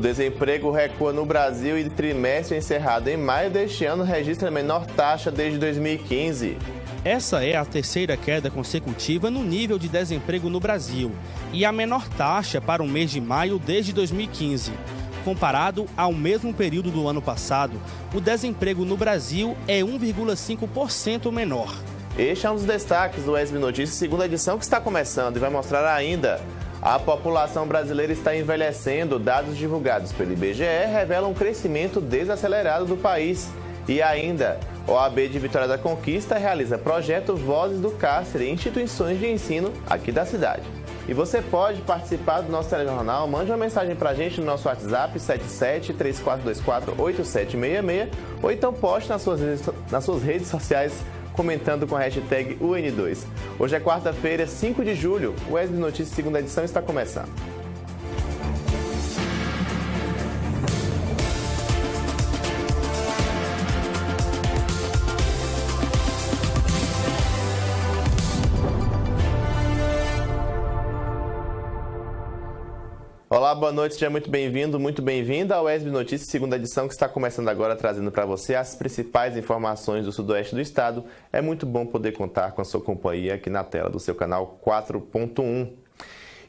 desemprego recua no Brasil e trimestre encerrado em maio deste ano registra a menor taxa desde 2015. Essa é a terceira queda consecutiva no nível de desemprego no Brasil e a menor taxa para o mês de maio desde 2015. Comparado ao mesmo período do ano passado, o desemprego no Brasil é 1,5% menor. Este é um dos destaques do SB Notícias, segunda edição, que está começando e vai mostrar ainda: a população brasileira está envelhecendo. Dados divulgados pelo IBGE revelam um crescimento desacelerado do país. E ainda, OAB de Vitória da Conquista realiza projeto Vozes do Cárcere em instituições de ensino aqui da cidade. E você pode participar do nosso telejornal. Mande uma mensagem pra gente no nosso WhatsApp 7734248766 ou então poste nas suas redes sociais comentando com a hashtag UN2. Hoje é quarta-feira, 5 de julho. O SB Notícias segunda edição está começando. Olá, boa noite, seja muito bem-vindo, muito bem-vinda ao SB Notícias, segunda edição, que está começando agora, trazendo para você as principais informações do sudoeste do estado. É muito bom poder contar com a sua companhia aqui na tela do seu canal 4.1.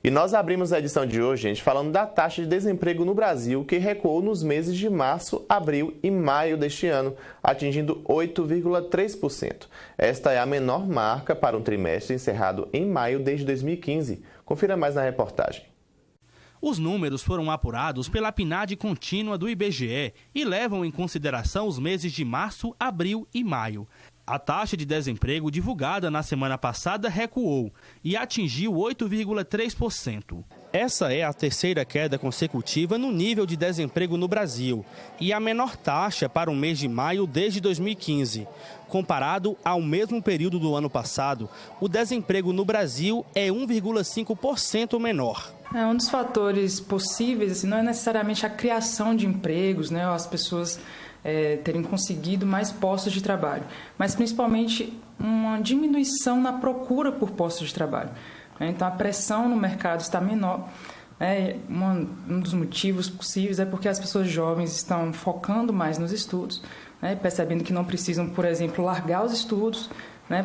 E nós abrimos a edição de hoje, gente, falando da taxa de desemprego no Brasil, que recuou nos meses de março, abril e maio deste ano, atingindo 8,3%. Esta é a menor marca para um trimestre encerrado em maio desde 2015. Confira mais na reportagem. Os números foram apurados pela PNAD contínua do IBGE e levam em consideração os meses de março, abril e maio. A taxa de desemprego divulgada na semana passada recuou e atingiu 8,3%. Essa é a terceira queda consecutiva no nível de desemprego no Brasil e a menor taxa para o mês de maio desde 2015. Comparado ao mesmo período do ano passado, o desemprego no Brasil é 1,5% menor. Um dos fatores possíveis não é necessariamente a criação de empregos, né, ou as pessoas terem conseguido mais postos de trabalho, mas principalmente uma diminuição na procura por postos de trabalho. Então, a pressão no mercado está menor. Um dos motivos possíveis é porque as pessoas jovens estão focando mais nos estudos, percebendo que não precisam, por exemplo, largar os estudos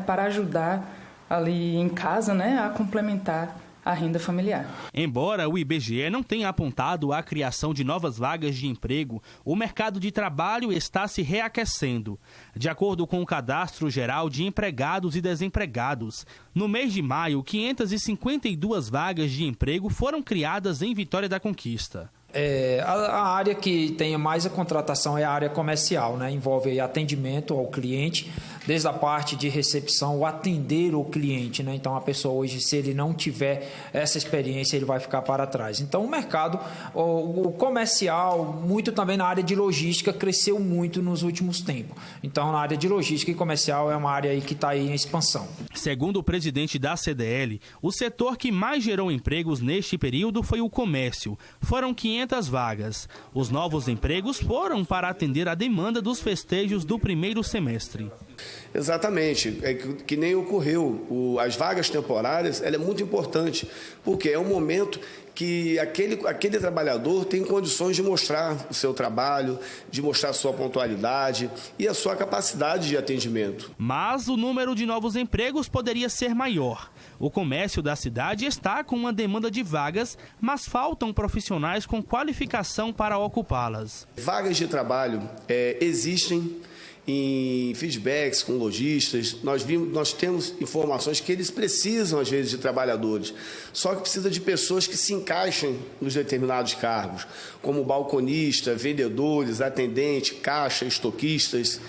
para ajudar ali em casa a complementar a renda familiar. Embora o IBGE não tenha apontado a criação de novas vagas de emprego, o mercado de trabalho está se reaquecendo. De acordo com o Cadastro Geral de Empregados e Desempregados, no mês de maio, 552 vagas de emprego foram criadas em Vitória da Conquista. A área que tem mais a contratação é a área comercial, envolve atendimento ao cliente, desde a parte de recepção, o atender o cliente. Então, a pessoa hoje, se ele não tiver essa experiência, ele vai ficar para trás. Então, o mercado, o comercial, muito também na área de logística, cresceu muito nos últimos tempos. Então, na área de logística e comercial é uma área aí que está aí em expansão. Segundo o presidente da CDL, o setor que mais gerou empregos neste período foi o comércio. Foram 500 vagas. Os novos empregos foram para atender a demanda dos festejos do primeiro semestre. Exatamente, que nem ocorreu. As vagas temporárias, ela é muito importante, porque é um momento que aquele trabalhador tem condições de mostrar o seu trabalho, de mostrar a sua pontualidade e a sua capacidade de atendimento. Mas o número de novos empregos poderia ser maior. O comércio da cidade está com uma demanda de vagas, mas faltam profissionais com qualificação para ocupá-las. Vagas de trabalho existem em feedbacks com lojistas. Nós temos informações que eles precisam, às vezes, de trabalhadores, só que precisa de pessoas que se encaixem nos determinados cargos, como balconista, vendedores, atendente, caixa, estoquistas.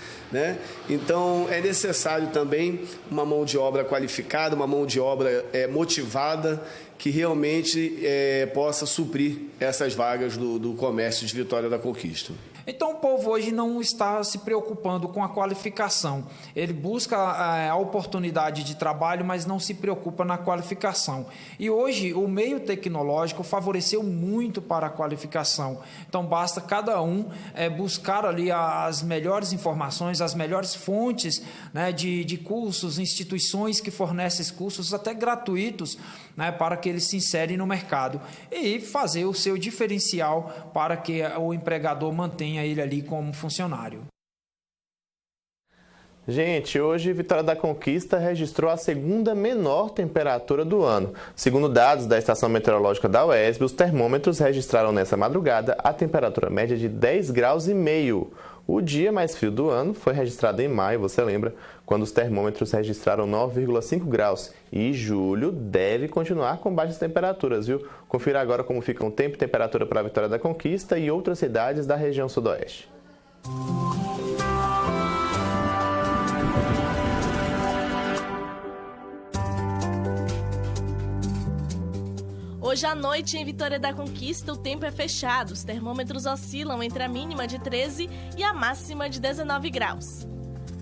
Então, é necessário também uma mão de obra qualificada, uma mão de obra motivada, que realmente possa suprir essas vagas do comércio de Vitória da Conquista. Então o povo hoje não está se preocupando com a qualificação. Ele busca a oportunidade de trabalho, mas não se preocupa na qualificação. E hoje o meio tecnológico favoreceu muito para a qualificação. Então basta cada um buscar ali as melhores informações, as melhores fontes, né, de cursos, instituições que fornecem cursos até gratuitos, né, para que eles se inserem no mercado e fazer o seu diferencial para que o empregador mantenha ele ali como funcionário. Gente, hoje Vitória da Conquista registrou a segunda menor temperatura do ano. Segundo dados da Estação Meteorológica da UESB, os termômetros registraram nessa madrugada a temperatura média de 10,5 graus. O dia mais frio do ano foi registrado em maio, você lembra, quando os termômetros registraram 9,5 graus. E julho deve continuar com baixas temperaturas, viu? Confira agora como fica o tempo e temperatura para a Vitória da Conquista e outras cidades da região sudoeste. Hoje à noite, em Vitória da Conquista, o tempo é fechado. Os termômetros oscilam entre a mínima de 13 e a máxima de 19 graus.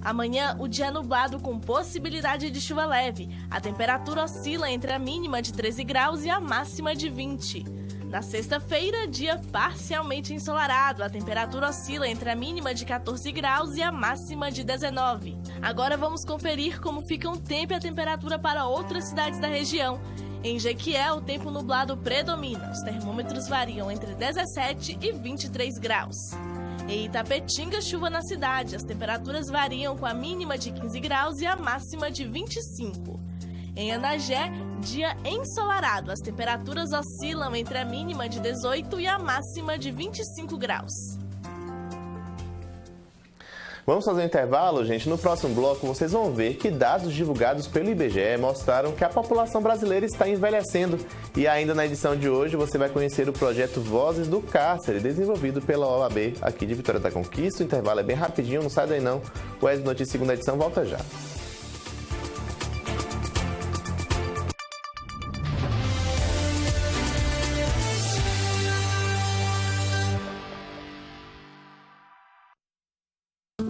Amanhã, o dia é nublado com possibilidade de chuva leve. A temperatura oscila entre a mínima de 13 graus e a máxima de 20. Na sexta-feira, dia parcialmente ensolarado. A temperatura oscila entre a mínima de 14 graus e a máxima de 19. Agora vamos conferir como ficam o tempo e a temperatura para outras cidades da região. Em Jequié, o tempo nublado predomina. Os termômetros variam entre 17 e 23 graus. Em Itapetinga, chuva na cidade. As temperaturas variam com a mínima de 15 graus e a máxima de 25. Em Anagé, dia ensolarado. As temperaturas oscilam entre a mínima de 18 e a máxima de 25 graus. Vamos fazer um intervalo, gente? No próximo bloco, vocês vão ver que dados divulgados pelo IBGE mostraram que a população brasileira está envelhecendo. E ainda na edição de hoje, você vai conhecer o projeto Vozes do Cárcere, desenvolvido pela OAB aqui de Vitória da Conquista. O intervalo é bem rapidinho, não sai daí não. O ESB Notícias segunda edição volta já.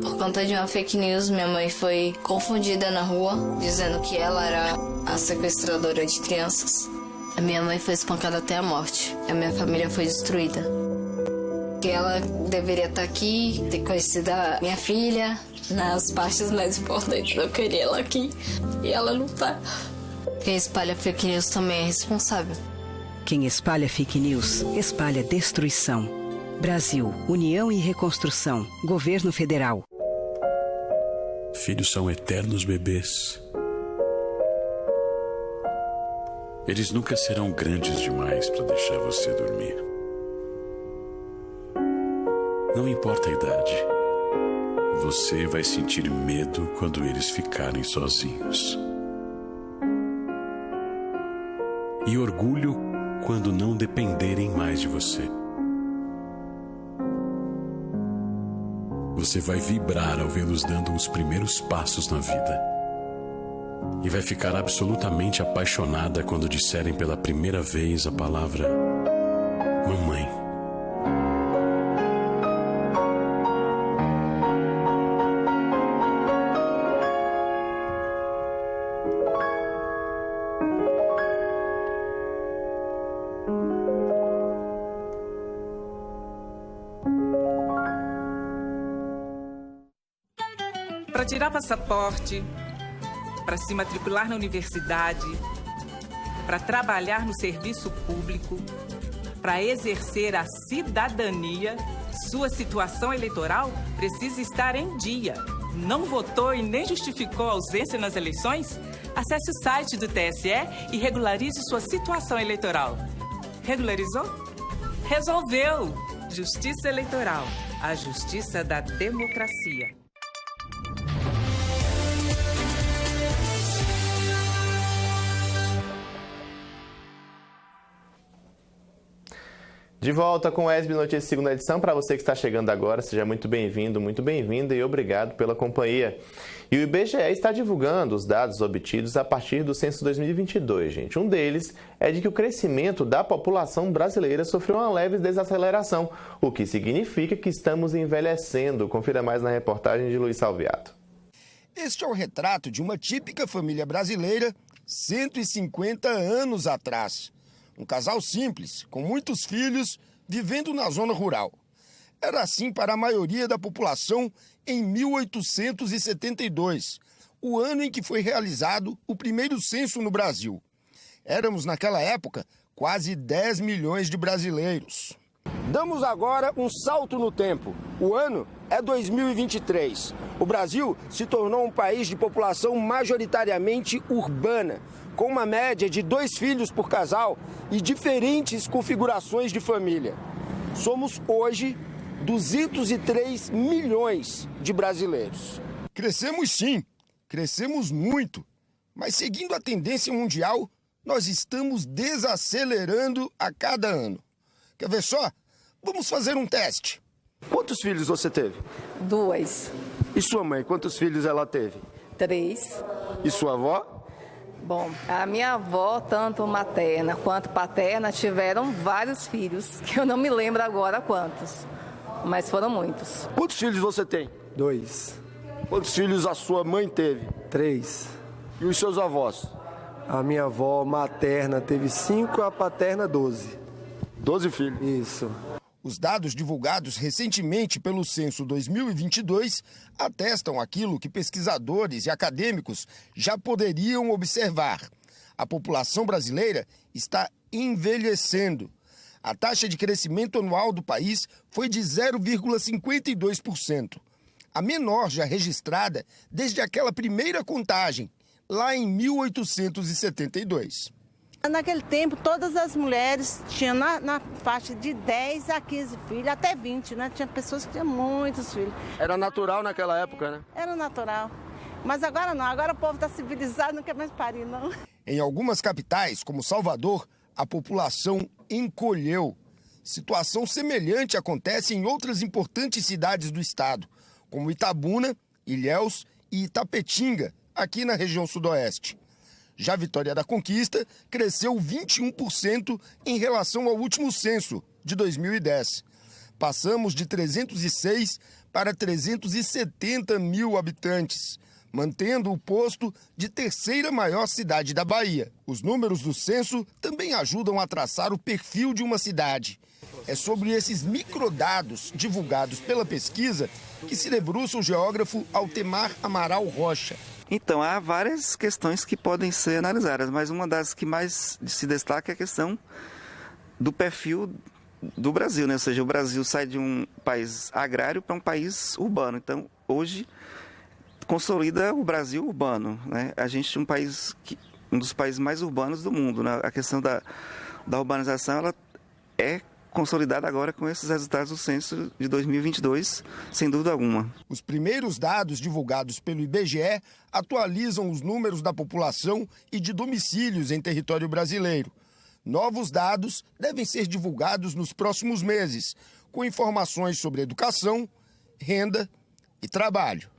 Por conta de uma fake news, minha mãe foi confundida na rua, dizendo que ela era a sequestradora de crianças. A minha mãe foi espancada até a morte. A minha família foi destruída. Que ela deveria estar aqui, ter conhecido a minha filha nas partes mais importantes. Eu queria ela aqui e ela não tá. Quem espalha fake news também é responsável. Quem espalha fake news, espalha destruição. Brasil, União e Reconstrução, Governo Federal. Filhos são eternos bebês. Eles nunca serão grandes demais para deixar você dormir. Não importa a idade. Você vai sentir medo quando eles ficarem sozinhos. E orgulho quando não dependerem mais de você. Você vai vibrar ao vê-los dando os primeiros passos na vida. E vai ficar absolutamente apaixonada quando disserem pela primeira vez a palavra mamãe. Para tirar passaporte, para se matricular na universidade, para trabalhar no serviço público, para exercer a cidadania, sua situação eleitoral precisa estar em dia. Não votou e nem justificou a ausência nas eleições? Acesse o site do TSE e regularize sua situação eleitoral. Regularizou? Resolveu! Justiça Eleitoral, a justiça da democracia. De volta com o SB Notícias segunda edição. Para você que está chegando agora, seja muito bem-vindo, muito bem-vinda e obrigado pela companhia. E o IBGE está divulgando os dados obtidos a partir do censo 2022, gente. Um deles é de que o crescimento da população brasileira sofreu uma leve desaceleração, o que significa que estamos envelhecendo. Confira mais na reportagem de Luiz Salviato. Este é o retrato de uma típica família brasileira 150 anos atrás. Um casal simples, com muitos filhos, vivendo na zona rural. Era assim para a maioria da população em 1872, o ano em que foi realizado o primeiro censo no Brasil. Éramos, naquela época, quase 10 milhões de brasileiros. Damos agora um salto no tempo. O ano é 2023. O Brasil se tornou um país de população majoritariamente urbana, com uma média de 2 filhos por casal e diferentes configurações de família. Somos hoje 203 milhões de brasileiros. Crescemos sim, crescemos muito, mas seguindo a tendência mundial, nós estamos desacelerando a cada ano. Quer ver só? Vamos fazer um teste. Quantos filhos você teve? 2. E sua mãe, quantos filhos ela teve? 3. E sua avó? Bom, a minha avó, tanto materna quanto paterna, tiveram vários filhos, que eu não me lembro agora quantos, mas foram muitos. Quantos filhos você tem? 2. Quantos filhos a sua mãe teve? 3. E os seus avós? A minha avó materna teve 5, a paterna 12. 12 filhos? Isso. Os dados divulgados recentemente pelo Censo 2022 atestam aquilo que pesquisadores e acadêmicos já poderiam observar. A população brasileira está envelhecendo. A taxa de crescimento anual do país foi de 0,52%, a menor já registrada desde aquela primeira contagem, lá em 1872. Naquele tempo, todas as mulheres tinham na faixa de 10 a 15 filhos, até 20, né? Tinha pessoas que tinham muitos filhos. Era natural naquela época, né? Era natural. Mas agora não, agora o povo está civilizado, não quer mais parir, não. Em algumas capitais, como Salvador, a população encolheu. Situação semelhante acontece em outras importantes cidades do estado, como Itabuna, Ilhéus e Itapetinga, aqui na região sudoeste. Já Vitória da Conquista cresceu 21% em relação ao último censo, de 2010. Passamos de 306 para 370 mil habitantes, mantendo o posto de terceira maior cidade da Bahia. Os números do censo também ajudam a traçar o perfil de uma cidade. É sobre esses microdados divulgados pela pesquisa que se debruça o geógrafo Altemar Amaral Rocha. Então, há várias questões que podem ser analisadas, mas uma das que mais se destaca é a questão do perfil do Brasil, né? Ou seja, o Brasil sai de um país agrário para um país urbano. Então, hoje, consolida o Brasil urbano, né? A gente é um dos países mais urbanos do mundo, né? A questão da urbanização, ela é consolidada agora com esses resultados do censo de 2022, sem dúvida alguma. Os primeiros dados divulgados pelo IBGE atualizam os números da população e de domicílios em território brasileiro. Novos dados devem ser divulgados nos próximos meses, com informações sobre educação, renda e trabalho.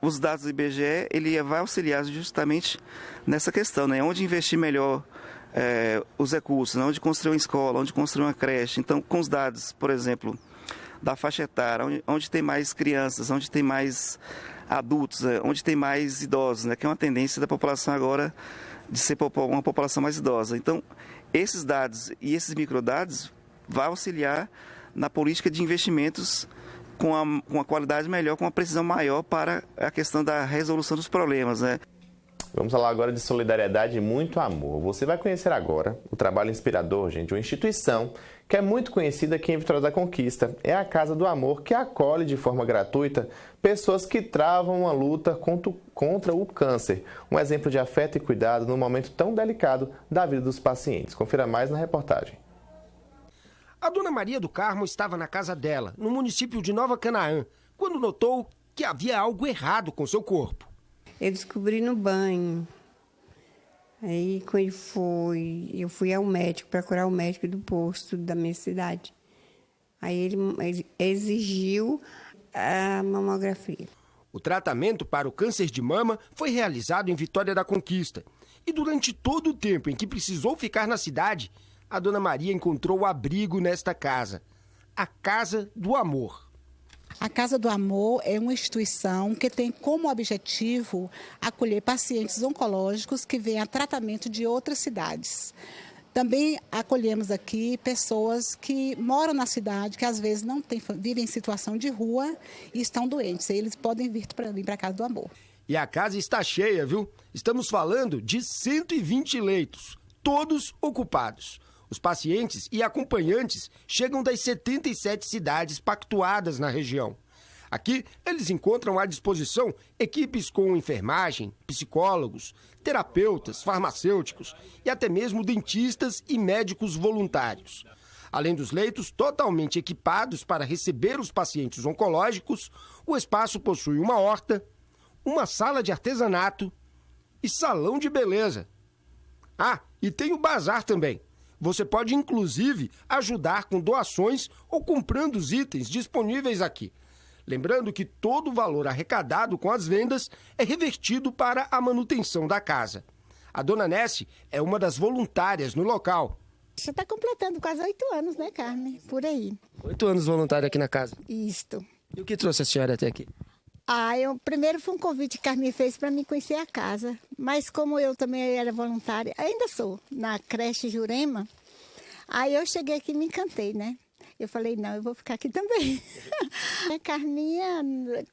Os dados do IBGE, ele vai auxiliar justamente nessa questão, né? Onde investir melhor os recursos, onde construir uma escola, onde construir uma creche. Então, com os dados, por exemplo, da faixa etária, onde tem mais crianças, onde tem mais adultos, onde tem mais idosos, né? Que é uma tendência da população agora de ser uma população mais idosa. Então, esses dados e esses microdados vão auxiliar na política de investimentos com uma qualidade melhor, com uma precisão maior para a questão da resolução dos problemas, né? Vamos falar agora de solidariedade e muito amor. Você vai conhecer agora o trabalho inspirador, gente, de uma instituição que é muito conhecida aqui em Vitória da Conquista. É a Casa do Amor, que acolhe de forma gratuita pessoas que travam uma luta contra o câncer. Um exemplo de afeto e cuidado num momento tão delicado da vida dos pacientes. Confira mais na reportagem. A dona Maria do Carmo estava na casa dela, no município de Nova Canaã, quando notou que havia algo errado com seu corpo. Eu descobri no banho. Aí, quando eu fui ao médico, procurar o médico do posto da minha cidade. Aí ele exigiu a mamografia. O tratamento para o câncer de mama foi realizado em Vitória da Conquista. E durante todo o tempo em que precisou ficar na cidade, a dona Maria encontrou abrigo nesta casa, a Casa do Amor. A Casa do Amor é uma instituição que tem como objetivo acolher pacientes oncológicos que vêm a tratamento de outras cidades. Também acolhemos aqui pessoas que moram na cidade, que às vezes vivem em situação de rua e estão doentes. Eles podem vir para a Casa do Amor. E a casa está cheia, viu? Estamos falando de 120 leitos, todos ocupados. Os pacientes e acompanhantes chegam das 77 cidades pactuadas na região. Aqui, eles encontram à disposição equipes com enfermagem, psicólogos, terapeutas, farmacêuticos e até mesmo dentistas e médicos voluntários. Além dos leitos totalmente equipados para receber os pacientes oncológicos, o espaço possui uma horta, uma sala de artesanato e salão de beleza. Ah, e tem o bazar também. Você pode, inclusive, ajudar com doações ou comprando os itens disponíveis aqui. Lembrando que todo o valor arrecadado com as vendas é revertido para a manutenção da casa. A dona Nessie é uma das voluntárias no local. Você está completando quase 8 anos, né, Carmen? Por aí. 8 anos voluntária aqui na casa. Isto. E o que trouxe a senhora até aqui? Primeiro foi um convite que Carmen fez para mim conhecer a casa. Mas como eu também era voluntária, ainda sou, na creche Jurema, aí eu cheguei aqui e me encantei, né? Eu falei, não, eu vou ficar aqui também. A Carminha,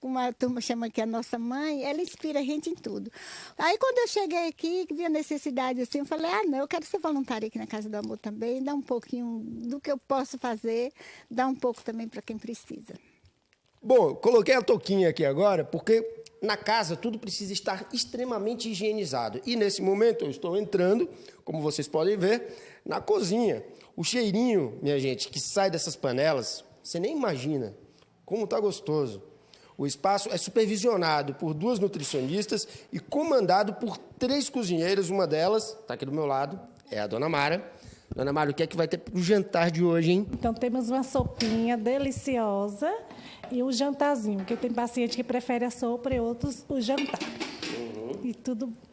uma turma chama aqui a nossa mãe, ela inspira a gente em tudo. Aí quando eu cheguei aqui, vi a necessidade assim, eu falei, não, eu quero ser voluntária aqui na Casa do Amor também, dar um pouquinho do que eu posso fazer, dar um pouco também para quem precisa. Bom, eu coloquei a touquinha aqui agora porque na casa tudo precisa estar extremamente higienizado. E nesse momento eu estou entrando, como vocês podem ver, na cozinha. O cheirinho, minha gente, que sai dessas panelas, você nem imagina como está gostoso. O espaço é supervisionado por 2 nutricionistas e comandado por 3 cozinheiras. Uma delas, está aqui do meu lado, é a dona Mara. Dona Mara, o que é que vai ter para o jantar de hoje, hein? Então temos uma sopinha deliciosa e um jantarzinho, porque tem paciente que prefere a sopa e outros o jantar.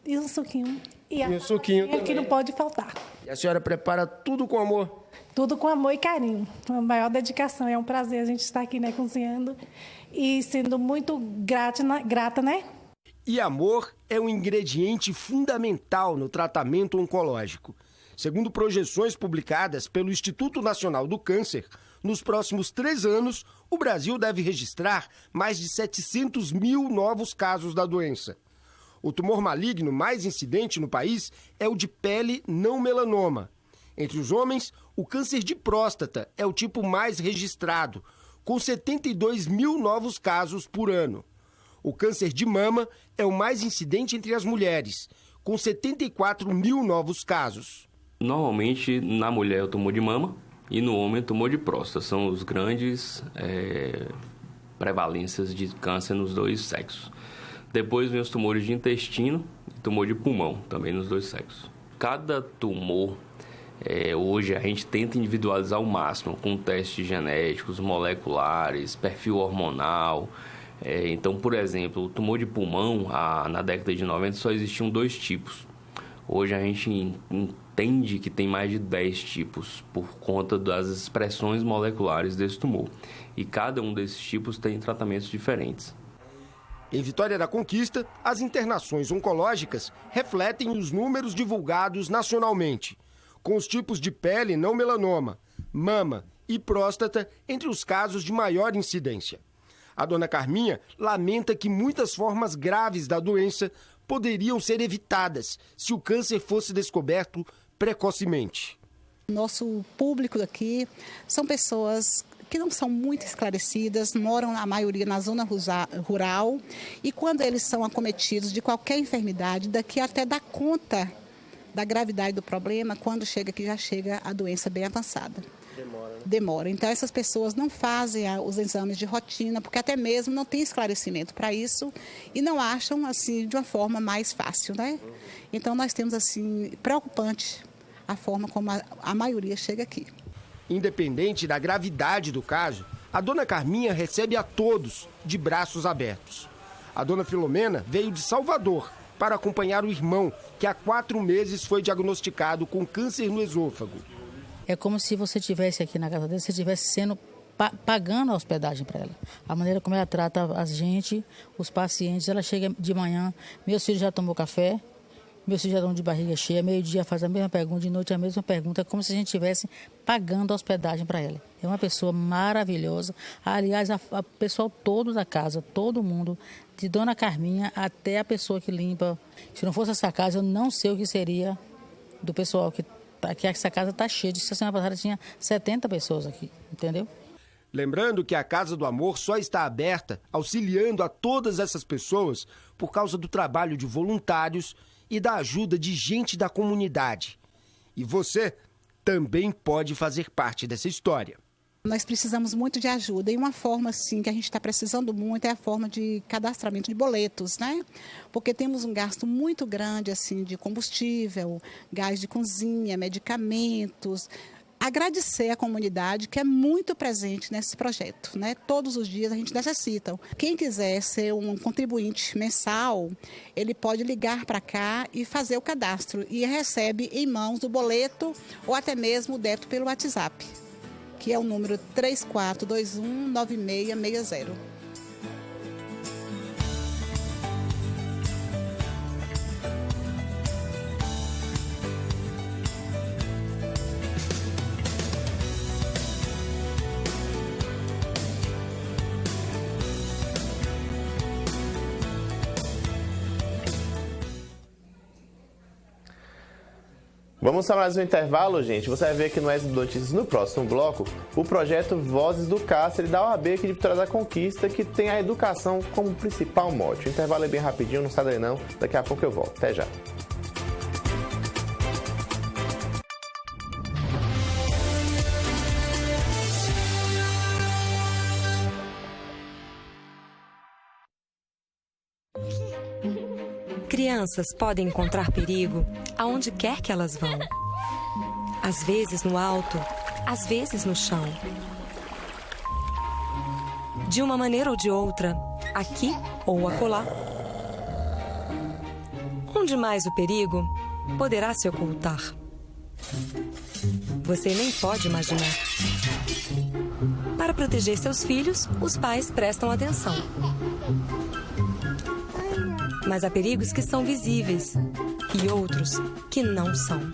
E um suquinho. E um suquinho também, que não pode faltar. E a senhora prepara tudo com amor? Tudo com amor e carinho. A maior dedicação. É um prazer a gente estar aqui, né, cozinhando e sendo muito grata, né? E amor é um ingrediente fundamental no tratamento oncológico. Segundo projeções publicadas pelo Instituto Nacional do Câncer, nos próximos 3 anos, o Brasil deve registrar mais de 700 mil novos casos da doença. O tumor maligno mais incidente no país é o de pele não melanoma. Entre os homens, o câncer de próstata é o tipo mais registrado, com 72 mil novos casos por ano. O câncer de mama é o mais incidente entre as mulheres, com 74 mil novos casos. Normalmente, na mulher é o tumor de mama e no homem é o tumor de próstata. São os grandes prevalências de câncer nos 2 sexos. Depois vem os tumores de intestino e tumor de pulmão, também nos 2 sexos. Cada tumor, hoje a gente tenta individualizar ao máximo com testes genéticos, moleculares, perfil hormonal. Então, por exemplo, o tumor de pulmão, na década de 90 só existiam 2 tipos. Hoje a gente entende que tem mais de 10 tipos por conta das expressões moleculares desse tumor. E cada um desses tipos tem tratamentos diferentes. Em Vitória da Conquista, as internações oncológicas refletem os números divulgados nacionalmente, com os tipos de pele não melanoma, mama e próstata entre os casos de maior incidência. A dona Carminha lamenta que muitas formas graves da doença poderiam ser evitadas se o câncer fosse descoberto precocemente. Nosso público daqui são pessoas que não são muito esclarecidas, moram a maioria na zona rural e quando eles são acometidos de qualquer enfermidade, daqui até dá conta da gravidade do problema, quando chega aqui já chega a doença bem avançada. Demora. Então essas pessoas não fazem os exames de rotina, porque até mesmo não tem esclarecimento para isso e não acham assim de uma forma mais fácil, né? Então nós temos assim preocupante a forma como a maioria chega aqui. Independente da gravidade do caso, a dona Carminha recebe a todos de braços abertos. A dona Filomena veio de Salvador para acompanhar o irmão, que há 4 meses foi diagnosticado com câncer no esôfago. É como se você estivesse aqui na casa dele, você estivesse sendo pagando a hospedagem para ela. A maneira como ela trata a gente, os pacientes, ela chega de manhã, meus filhos já tomou café, meus filhos já estão de barriga cheia, meio-dia faz a mesma pergunta, de noite a mesma pergunta, como se a gente estivesse pagando a hospedagem para ela. É uma pessoa maravilhosa. Aliás, o pessoal todo da casa, todo mundo, de Dona Carminha até a pessoa que limpa. Se não fosse essa casa, eu não sei o que seria do pessoal que essa casa está cheia. Essa semana passada tinha 70 pessoas aqui, entendeu? Lembrando que a Casa do Amor só está aberta auxiliando a todas essas pessoas por causa do trabalho de voluntários e da ajuda de gente da comunidade. E você também pode fazer parte dessa história. Nós precisamos muito de ajuda e uma forma assim que a gente está precisando muito é a forma de cadastramento de boletos, né? Porque temos um gasto muito grande assim de combustível, gás de cozinha, medicamentos. Agradecer à comunidade que é muito presente nesse projeto, né? Todos os dias a gente necessita. Quem quiser ser um contribuinte mensal, ele pode ligar para cá e fazer o cadastro e recebe em mãos o boleto ou até mesmo o débito pelo WhatsApp, que é o número 34219660. Vamos a mais um intervalo, gente. Você vai ver aqui no SB Notícias, no próximo bloco, o projeto Vozes do Cárcere da OAB aqui de Vitória da Conquista, que tem a educação como principal mote. O intervalo é bem rapidinho, não sai daí não. Daqui a pouco eu volto. Até já. Crianças podem encontrar perigo aonde quer que elas vão. Às vezes no alto, às vezes no chão. De uma maneira ou de outra, aqui ou acolá. Onde mais o perigo poderá se ocultar? Você nem pode imaginar. Para proteger seus filhos, os pais prestam atenção. Mas há perigos que são visíveis e outros que não são.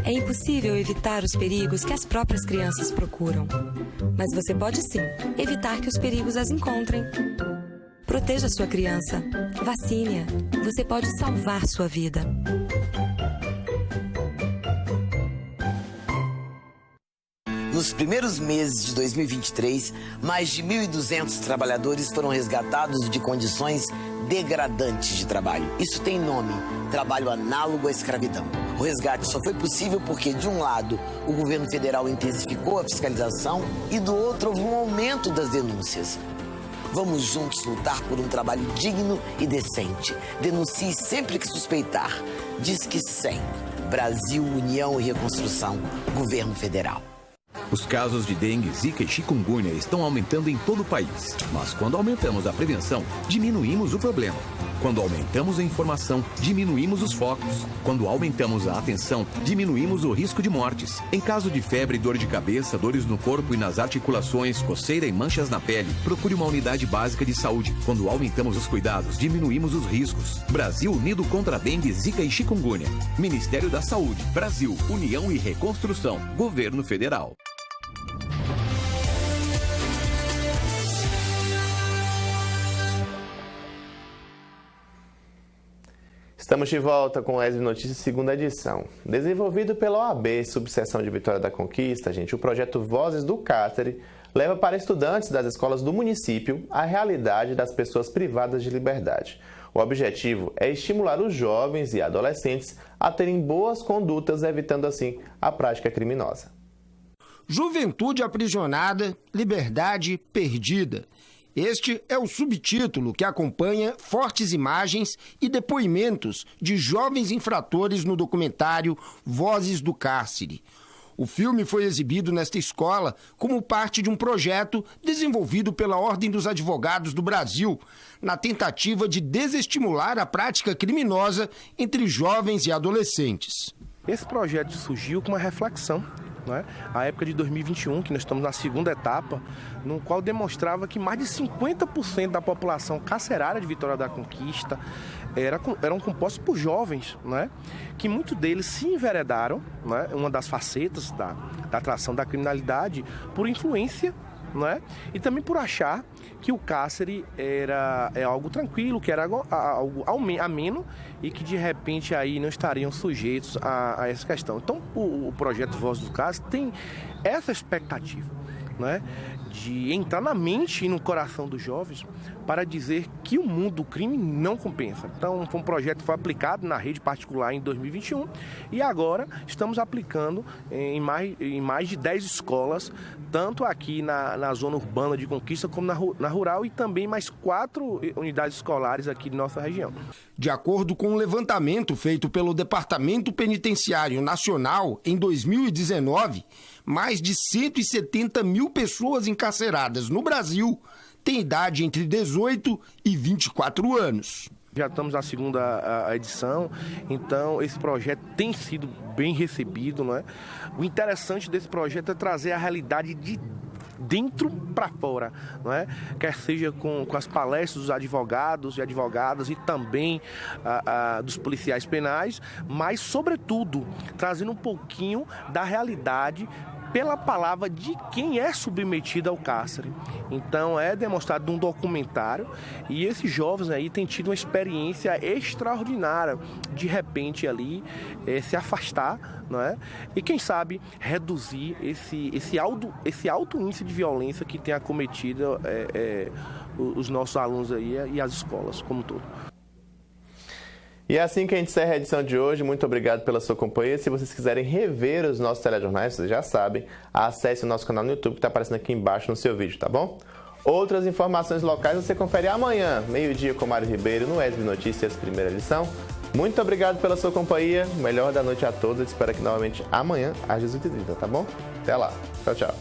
É impossível evitar os perigos que as próprias crianças procuram. Mas você pode sim evitar que os perigos as encontrem. Proteja sua criança. Vacine-a. Você pode salvar sua vida. Nos primeiros meses de 2023, mais de 1.200 trabalhadores foram resgatados de condições degradantes de trabalho. Isso tem nome: trabalho análogo à escravidão. O resgate só foi possível porque, de um lado, o governo federal intensificou a fiscalização e, do outro, houve um aumento das denúncias. Vamos juntos lutar por um trabalho digno e decente. Denuncie sempre que suspeitar. Disque 100. Brasil, União e Reconstrução. Governo Federal. Os casos de dengue, zika e chikungunya estão aumentando em todo o país. Mas quando aumentamos a prevenção, diminuímos o problema. Quando aumentamos a informação, diminuímos os focos. Quando aumentamos a atenção, diminuímos o risco de mortes. Em caso de febre, dor de cabeça, dores no corpo e nas articulações, coceira e manchas na pele, procure uma unidade básica de saúde. Quando aumentamos os cuidados, diminuímos os riscos. Brasil unido contra a dengue, zika e chikungunya. Ministério da Saúde, Brasil, União e Reconstrução. Governo Federal. Estamos de volta com o SB Notícias, segunda edição. Desenvolvido pela OAB, subseção de Vitória da Conquista, gente, o projeto Vozes do Cárcere leva para estudantes das escolas do município a realidade das pessoas privadas de liberdade. O objetivo é estimular os jovens e adolescentes a terem boas condutas, evitando assim a prática criminosa. Juventude aprisionada, liberdade perdida. Este é o subtítulo que acompanha fortes imagens e depoimentos de jovens infratores no documentário Vozes do Cárcere. O filme foi exibido nesta escola como parte de um projeto desenvolvido pela Ordem dos Advogados do Brasil, na tentativa de desestimular a prática criminosa entre jovens e adolescentes. Esse projeto surgiu com uma reflexão, né? A época de 2021, que nós estamos na segunda etapa, no qual demonstrava que mais de 50% da população carcerária de Vitória da Conquista eram compostos por jovens, né? Que muitos deles se enveredaram, né? Uma das facetas da atração da criminalidade por influência, né? E também por achar que o cárcere é algo tranquilo, que era algo ameno e que de repente aí não estariam sujeitos a essa questão. Então o projeto Voz do Cárcere tem essa expectativa, né? De entrar na mente e no coração dos jovens para dizer que o mundo do crime não compensa. Então, foi um projeto que foi aplicado na rede particular em 2021 e agora estamos aplicando em mais de 10 escolas, tanto aqui na zona urbana de Conquista como na rural e também mais 4 unidades escolares aqui de nossa região. De acordo com um levantamento feito pelo Departamento Penitenciário Nacional em 2019, mais de 170 mil pessoas encarceradas no Brasil têm idade entre 18 e 24 anos. Já estamos na segunda edição, então esse projeto tem sido bem recebido, não é? O interessante desse projeto é trazer a realidade de dentro para fora, não é? Quer seja com as palestras dos advogados e advogadas e também dos policiais penais, mas sobretudo trazendo um pouquinho da realidade pela palavra de quem é submetido ao cárcere. Então é demonstrado num documentário e esses jovens aí têm tido uma experiência extraordinária de repente ali se afastar, não é? E quem sabe reduzir esse alto índice de violência que tem acometido os nossos alunos aí e as escolas como um todo. E é assim que a gente encerra a edição de hoje. Muito obrigado pela sua companhia. Se vocês quiserem rever os nossos telejornais, vocês já sabem, acesse o nosso canal no YouTube que está aparecendo aqui embaixo no seu vídeo, tá bom? Outras informações locais você confere amanhã, meio-dia, com Mário Ribeiro, no ESB Notícias, primeira edição. Muito obrigado pela sua companhia. Melhor da noite a todos. Espero que novamente amanhã às 18h30, tá bom? Até lá. Tchau, tchau.